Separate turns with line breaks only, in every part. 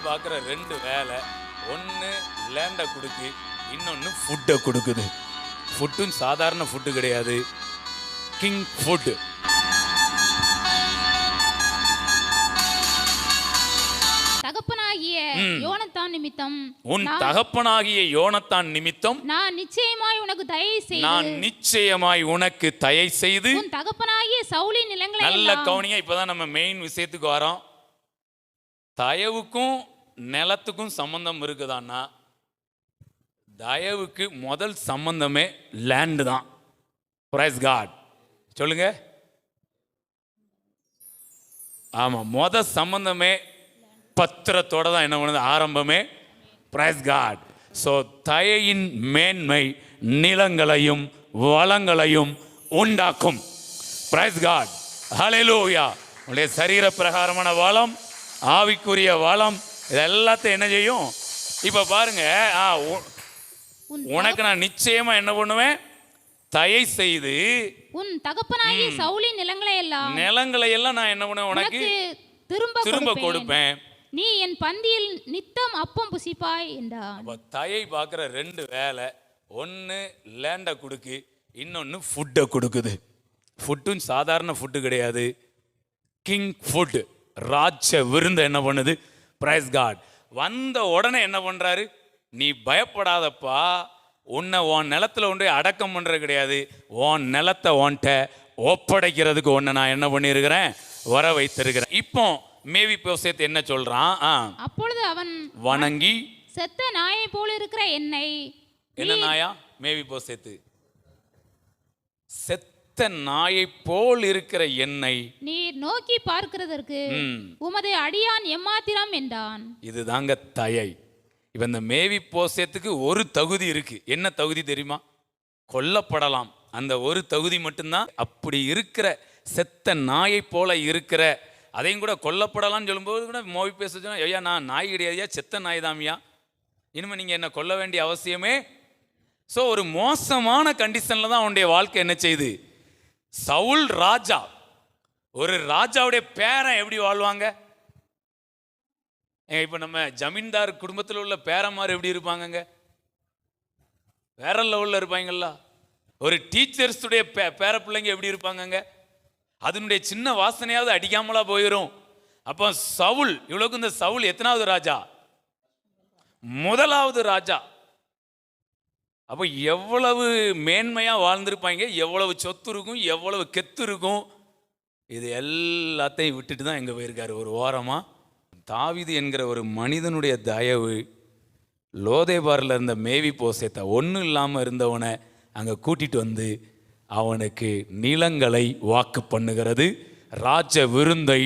பார்க்குற ரெண்டு வேலை, ஒன்று லேண்டை கொடுக்கு, இன்னொன்று ஃபுட்டை கொடுக்குது. ஃபுட்டும் சாதாரண ஃபுட்டு கிடையாது, கிங் ஃபுட்டு.
தகப்பனாகிய யோனத்தான் நிமித்தம்,
உன் தகப்பனாகிய யோனத்தான் நிமித்தம்
நான் நிச்சயமாய் உனக்கு தயை செய்து,
நான் நிச்சயமாய் உனக்கு தயை செய்து,
உன் தகப்பனாகிய சவுலின் நிலங்களை
நல்ல கவனிங்க. இப்பதான் நம்ம மெயின் விஷயத்துக்கு வரோம். தயவுக்கும் நிலத்துக்கும் சம்பந்தம் இருக்குதான்னா, தயவுக்கு முதல் சம்பந்தமே லேண்டு தான். பிரைஸ் காட். சொல்லுங்க. ஆமா, முதல் சம்பந்தமே பத்திரத்தோட தான் என்ன பண்ணுது, ஆரம்பமே. Price God. ஸோ தயையின் மேன்மை நிலங்களையும் வளங்களையும் உண்டாக்கும். Praise God. ஹல்லேலூயா. உங்களுடைய சரீர பிரகாரமான வளம், ஆவிக்குரிய வளம், இது எல்லாத்தையும் என்ன செய்யும்? இப்ப பாருங்க, உனக்கு நான் நிச்சயமா என்ன பண்ணுவேன், தயை செய்து
உன் தகப்பனாகிய சவுலின் நிலங்களை
எல்லாம் நான் என்ன பண்ணுவேன், உனக்கு திரும்ப கொடுப்பேன்.
நீ என் பந்தியில் நித்தம் அப்பம் புசிப்பாய் என்றார்.
தயை பார்க்குற ரெண்டு வேலை, ஒன்று லேண்டை கொடுக்கு, இன்னொன்று ஃபுட்டை கொடுக்குது. ஃபுட்டும் சாதாரண ஃபுட்டு கிடையாது, கிங் ஃபுட். ராஜ விருந்து என்ன பண்ணுது? பிரைஸ் காட். வந்த உடனே என்ன பண்றாரு? நீ பயப்படாதப்பா, உன்னை உன் நிலத்துல ஒன்று அடக்கம் பண்றது கிடையாது, உன் நிலத்தை உன்கிட்ட ஒப்படைக்கிறதுக்கு உன்னை நான் என்ன பண்ணியிருக்கிறேன், வர வைத்திருக்கிறேன். இப்போ மேவிபோசேத் என்ன சொல்றான்?
அப்பொழுது அவன்
வணங்கி,
செத்த நாயை போல இருக்கிற என்னை.
என்ன நாயா? மேவிபோசேத் செத்த நாயை போல் இருக்கிற என்னை
நீர் நோக்கி பார்க்கிறதற்கு உமது அடியான் எம்மாத்திரம் என்றான்.
இதுதாங்க தயை. இப்ப இந்த மேவிபோசேத்துக்கு ஒரு தகுதி இருக்கு. என்ன தகுதி தெரியுமா? கொல்லப்படலாம். அந்த ஒரு தகுதி மட்டும்தான். அப்படி இருக்கிற செத்த நாயை போல இருக்கிற, அதையும் கூட கொல்லப்படலாம்னு சொல்லும்போது கூட மோவி பேச, ஐயா நான் நாய் கிடையாதுயா, செத்த நாய் தாமியா, இனிமே நீங்க என்ன கொல்ல வேண்டிய அவசியமே. ஸோ ஒரு மோசமான கண்டிஷன்ல தான் அவனுடைய வாழ்க்கை என்ன செய்யுது. சவுல் ராஜா, ஒரு ராஜாவுடைய பேரன் எப்படி வாழ்வாங்க? இப்ப நம்ம ஜமீன்தார் குடும்பத்தில் உள்ள பேரன்மார் எப்படி இருப்பாங்க? வேற லெவல்ல இருப்பாங்கல்ல. ஒரு டீச்சர்ஸுடைய பேர பிள்ளைங்க எப்படி இருப்பாங்க? அதனுடைய சின்ன வாசனையாவது அடிக்காமலா போயிடும். அப்போ சவுல், இவ்வளவுக்கு இந்த சவுல் எத்தனாவது ராஜா? முதலாவது ராஜா. அப்போ எவ்வளவு மேன்மையா வாழ்ந்திருப்பாங்க, எவ்வளவு சொத்து இருக்கும், எவ்வளவு கெத்து இருக்கும். இது எல்லாத்தையும் விட்டுட்டு தான் எங்க போயிருக்காரு ஒரு ஓரமா. தாவீது என்கிற ஒரு மனிதனுடைய தயவு லோதேபாரில் இருந்த மேவிபோசேத்தை, ஒன்றும் இல்லாமல் இருந்தவனை அங்கே கூட்டிட்டு வந்து அவனுக்கு நிலங்களை வாக்கு பண்ணுகிறது, ராஜ விருந்தை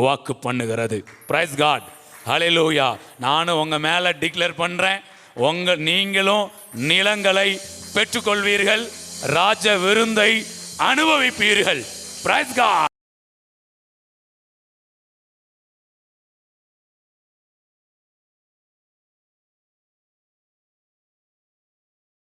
வாக்கு பண்ணுகிறது. Praise God. ஹல்லேலூயா. நானும் உங்க மேல டிக்ளேர் பண்றேன், நீங்களும் நிலங்களை பெற்றுக்கொள்வீர்கள், ராஜ விருந்தை அனுபவிப்பீர்கள். Price God.